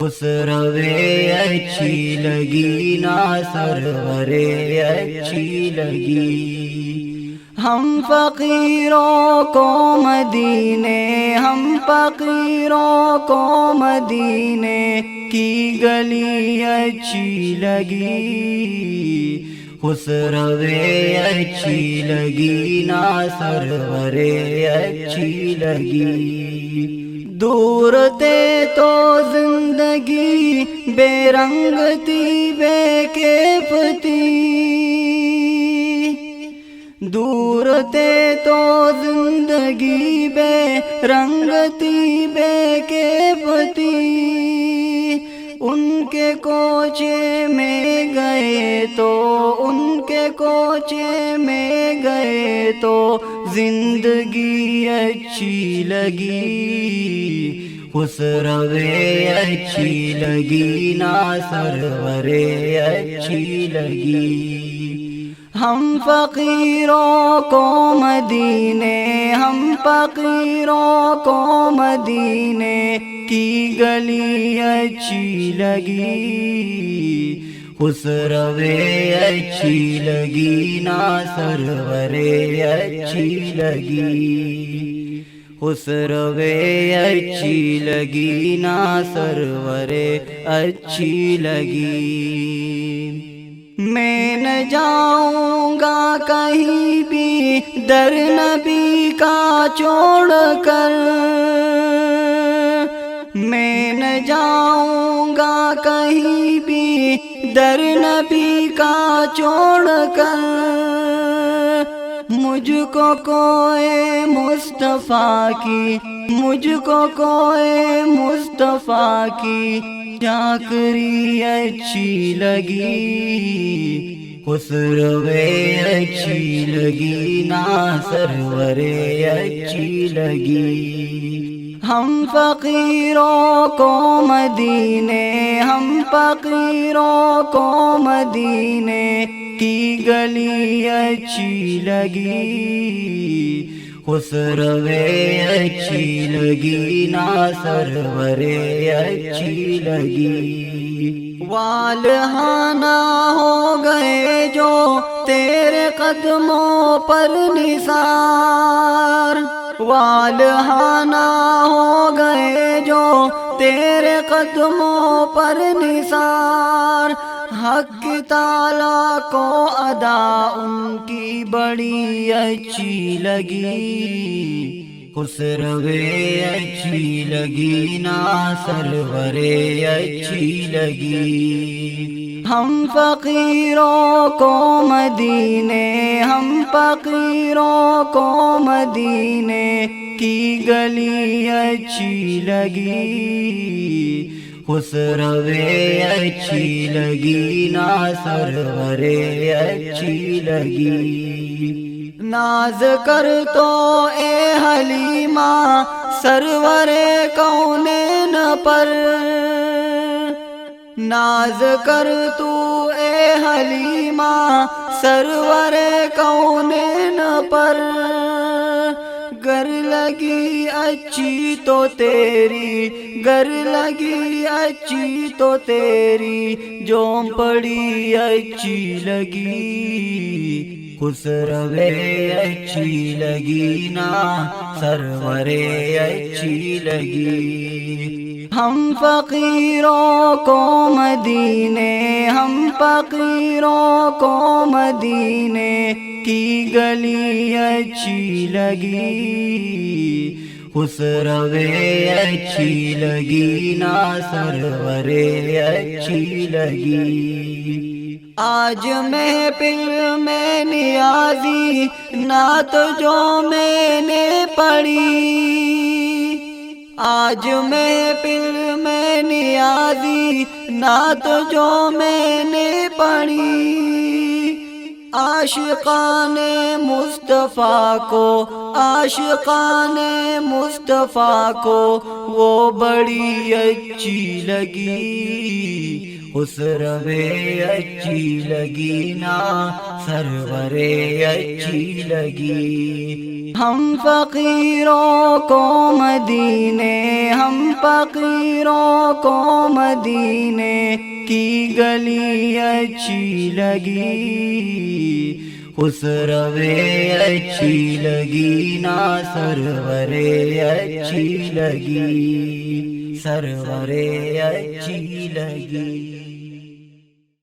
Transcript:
خسروے اچھی لگی نا سرورے اچھی لگی۔ ہم فقیروں کو مدینے، ہم فقیروں کو مدینے کی گلی اچھی لگی۔ خسروے اچھی لگی نا سرورے اچھی لگی۔ دور تھے تو زندگی بے رنگ تھی، بے کیف تھی۔ دور تھے تو زندگی بے رنگ تھی، بے کیف تھی۔ ان کے کوچے میں گئے تو، ان کے کوچے میں گئے تو زندگی اچھی لگی۔ خسروے اچھی لگی نا سرورے اچھی لگی۔ ہم فقیروں کو مدینے، ہم فقیروں کو مدینے کی گلی اچھی لگی۔ خسروے اچھی لگی نا سرورے اچھی لگی۔ خسروے اچھی لگی نا سرورے اچھی لگی۔ میں نہ جاؤں گا کہیں بھی در نبی کا چھوڑ کر، میں نہ جاؤں گا کہیں بھی در نبی کا چھوڑ کر۔ مجھ کو کوئے مصطفیٰ کی، مجھ کو کوئے مصطفیٰ کی چاکری اچھی لگی۔ خسروے اچھی لگی نا سرورے اچھی لگی۔ ہم فقیروں کو مدینے، ہم فقیروں کو مدینے کی گلی اچھی لگی۔ خسروے اچھی لگی نا سرورے اچھی لگی۔ والہانہ ہو گئے جو تیرے قدموں پر نثار، والہانہ ہو گئے جو تیرے قدموں پر نثار۔ حق تعالیٰ کو ادا ان کی بڑی اچھی لگی۔ خسروے اچھی لگی نا سرورے اچھی لگی۔ ہم فقیروں کو مدینے، ہم فقیروں کو مدینے کی گلی اچھی لگی۔ خسروے اچھی لگی نا سرورے اچھی لگی۔ ناز کر تو اے حلیمہ سرور کونین پر، ناز کر تو اے حلیمہ سرور کونین پر۔ گر لگی اچھی تو تیری، گر لگی اچھی تو تیری جھونپڑی اچھی لگی۔ خسروے اچھی لگی نا سرورے اچھی لگی۔ ہم فقیروں کو مدینے، ہم فقیروں کو مدینے کی گلی اچھی لگی۔ خسروے اچھی لگی نا سرورے اچھی لگی۔ آج محفل میں نیازی نعت جو میں نے پڑھی، آج محفل میں نیازی نعت جو میں نے پڑھی۔ عاشقان مصطفیٰ کو، عاشقان مصطفیٰ کو وہ بڑی اچھی لگی۔ خسروے اچھی لگی نا سرورے اچھی لگی۔ ہم فقیروں کو مدینے، ہم فقیروں کو مدینے کی گلی اچھی لگی، خسروے اچھی لگی نا سرورے اچھی لگی، سرورے اچھی لگی۔